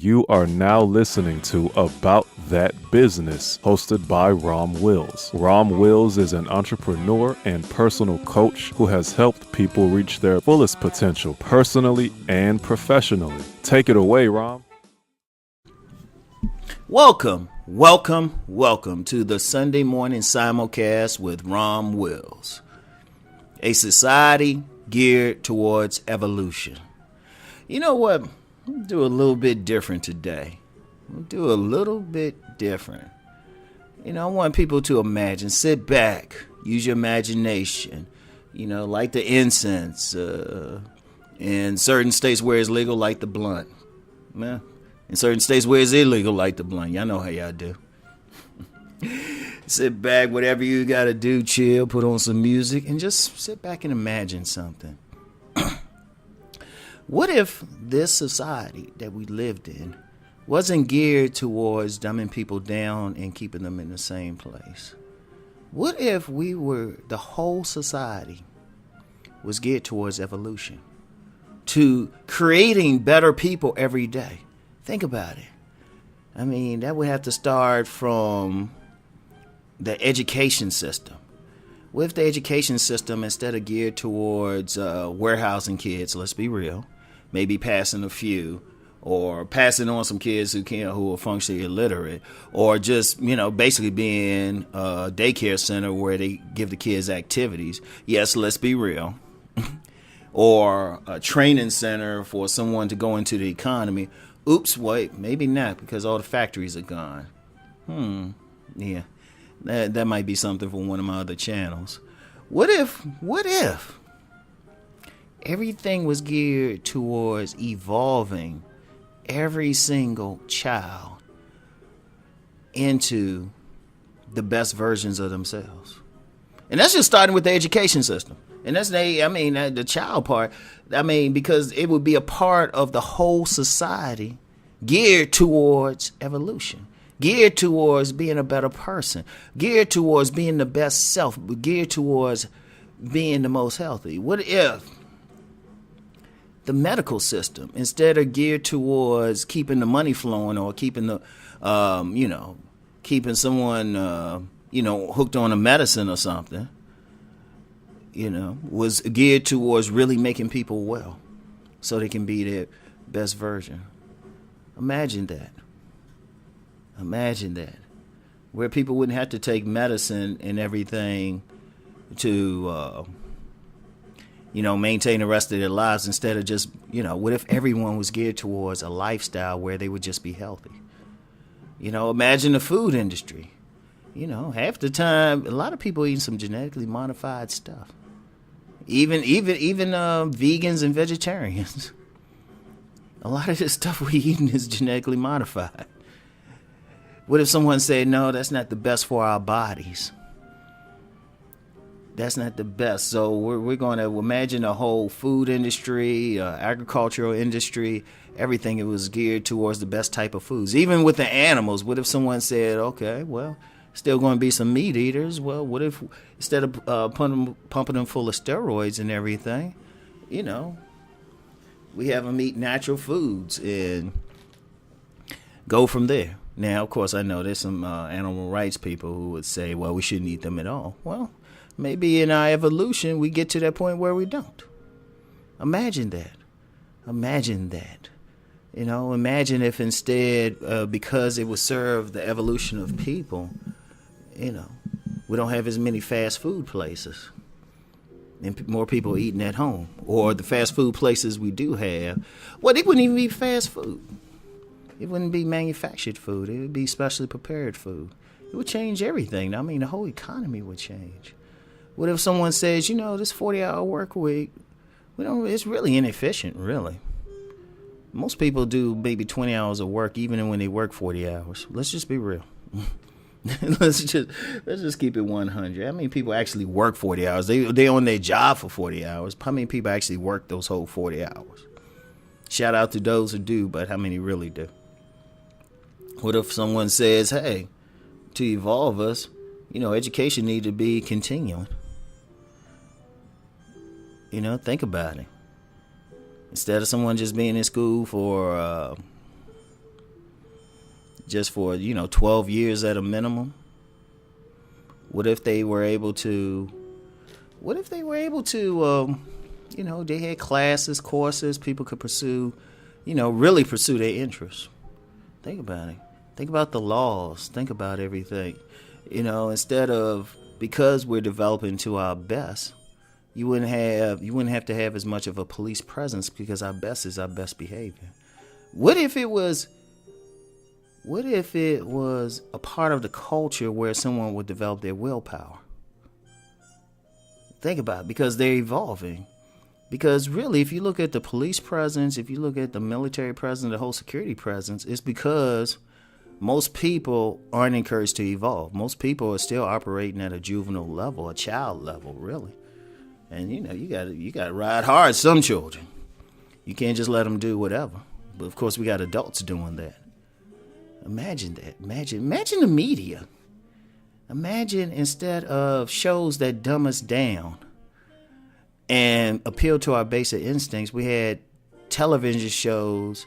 You are now listening to About That Business, hosted by Rom Wills. Rom Wills is an entrepreneur and personal coach who has helped people reach their fullest potential personally and professionally. Take it away, Rom. Welcome to the Sunday morning simulcast with Rom Wills, a society geared towards evolution. You know what? We'll do a little bit different today. I want people to imagine, sit back, use your imagination, light the incense, in certain states where it's legal, light the blunt. Man. In certain states where it's illegal, light the blunt. Y'all know how y'all do. Sit back, whatever you got to do, chill, put on some music, and just sit back and imagine something. What if this society that we lived in wasn't geared towards dumbing people down and keeping them in the same place? What if the whole society was geared towards evolution, to creating better people every day? Think about it. I mean, that would have to start from the education system. What if the education system, instead of geared towards warehousing kids, let's be real, maybe passing a few, or passing on some kids who are functionally illiterate, or just, basically being a daycare center where they give the kids activities. Yes, let's be real. Or a training center for someone to go into the economy. Oops, wait, maybe not, because all the factories are gone. Yeah, that might be something for one of my other channels. What if everything was geared towards evolving every single child into the best versions of themselves? And that's just starting with the education system. And that's the child part. Because it would be a part of the whole society geared towards evolution, geared towards being a better person, geared towards being the best self, geared towards being the most healthy. What if the medical system, instead of geared towards keeping the money flowing or keeping the, keeping someone, hooked on a medicine or something, was geared towards really making people well so they can be their best version? Imagine that. Where people wouldn't have to take medicine and everything to, maintain the rest of their lives. Instead of just, what if everyone was geared towards a lifestyle where they would just be healthy? Imagine the food industry. Half the time, a lot of people eating some genetically modified stuff. Even vegans and vegetarians. A lot of this stuff we're eating is genetically modified. What if someone said, no, that's not the best for our bodies? That's not the best. So we're going to imagine a whole food industry, agricultural industry, everything. It was geared towards the best type of foods. Even with the animals, what if someone said, okay, well, still going to be some meat eaters. Well, what if instead of pumping them full of steroids and everything, we have them eat natural foods and go from there. Now, of course, I know there's some animal rights people who would say, well, we shouldn't eat them at all. Well, maybe in our evolution, we get to that point where we don't. Imagine that. Imagine if instead, because it would serve the evolution of people, we don't have as many fast food places and more people eating at home. Or the fast food places we do have, well, they wouldn't even be fast food. It wouldn't be manufactured food. It would be specially prepared food. It would change everything. The whole economy would change. What if someone says, this 40-hour work week, it's really inefficient, really. Most people do maybe 20 hours of work even when they work 40 hours. Let's just be real. let's just keep it 100. How many people actually work 40 hours? They on their job for 40 hours. How many people actually work those whole 40 hours? Shout out to those who do, but how many really do? What if someone says, hey, to evolve us, education need to be continuing? Think about it. Instead of someone just being in school for just for 12 years at a minimum? What if they were able to? They had classes, courses, people could pursue, really pursue their interests. Think about it. Think about the laws. Think about everything. Instead of, because we're developing to our best, you wouldn't have to have as much of a police presence, because our best is our best behavior. What if it was a part of the culture where someone would develop their willpower? Think about it, because they're evolving. Because really, if you look at the police presence, if you look at the military presence, the whole security presence, it's because most people aren't encouraged to evolve. Most people are still operating at a juvenile level, a child level, really. And you got to ride hard some children. You can't just let them do whatever. But of course, we got adults doing that. Imagine that. Imagine the media. Imagine, instead of shows that dumb us down and appeal to our basic instincts, we had television shows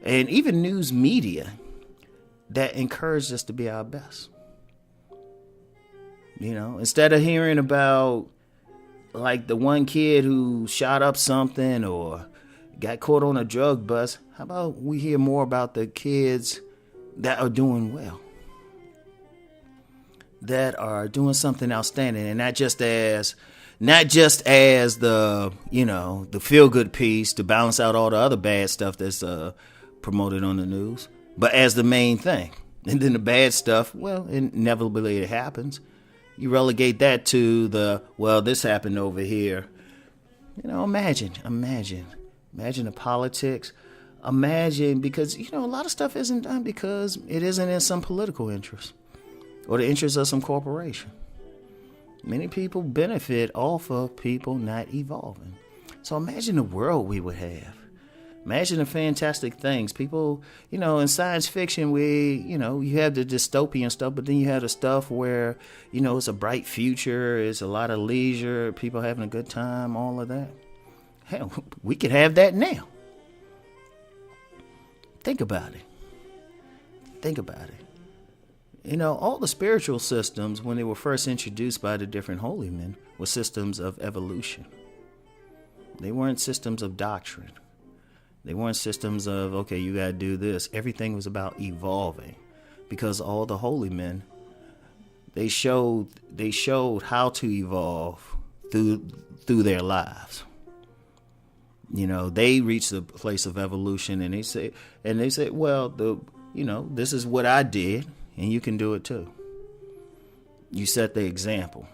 and even news media that encouraged us to be our best. Instead of hearing about like the one kid who shot up something or got caught on a drug bust, how about we hear more about the kids that are doing well, that are doing something outstanding, and not just as the the feel good piece to balance out all the other bad stuff that's promoted on the news, but as the main thing. And then the bad stuff, well, inevitably it happens. You relegate that to this happened over here. Imagine the politics. Imagine, because a lot of stuff isn't done because it isn't in some political interest or the interest of some corporation. Many people benefit off of people not evolving. So imagine the world we would have. Imagine the fantastic things. People, in science fiction, you have the dystopian stuff, but then you have the stuff where, it's a bright future, it's a lot of leisure, people having a good time, all of that. Hell, we could have that now. Think about it. All the spiritual systems, when they were first introduced by the different holy men, were systems of evolution. They weren't systems of doctrine. They weren't systems of, okay, you got to do this. Everything was about evolving, because all the holy men, they showed how to evolve through their lives. They reached the place of evolution, and they say, well, this is what I did, and you can do it too. You set the example.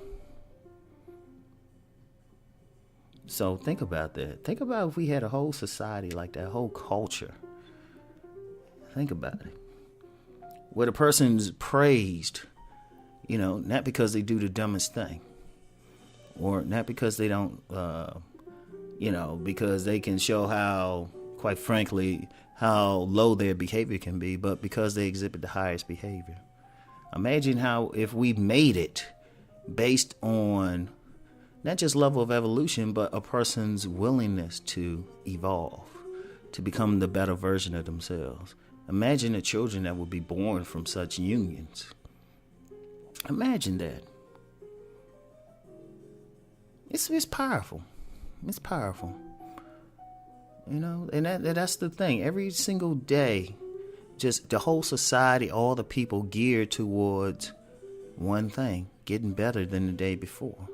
So think about that. Think about if we had a whole society like that, whole culture. Think about it. Where the person's praised, not because they do the dumbest thing, or not because they don't, because they can show how, quite frankly, how low their behavior can be, but because they exhibit the highest behavior. Imagine how if we made it based on not just level of evolution, but a person's willingness to evolve, to become the better version of themselves. Imagine the children that would be born from such unions. Imagine that. It's powerful. It's powerful. And that's the thing. Every single day, just the whole society, all the people geared towards one thing: getting better than the day before.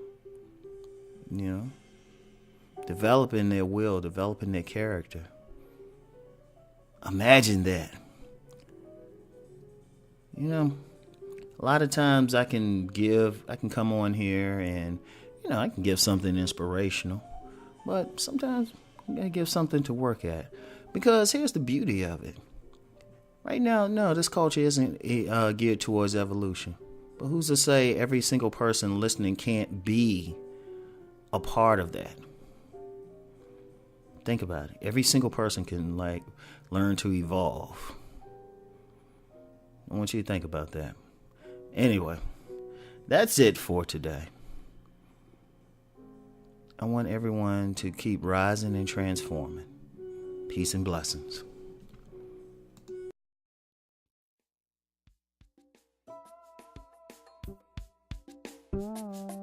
Developing their will, developing their character. Imagine that. A lot of times I can come on here and, I can give something inspirational, but sometimes I gotta give something to work at, because here's the beauty of it. Right now, no, this culture isn't geared towards evolution, but who's to say every single person listening can't be a part of that? Think about it. Every single person can learn to evolve. I want you to think about that. Anyway, that's it for today. I want everyone to keep rising and transforming. Peace and blessings. Bye.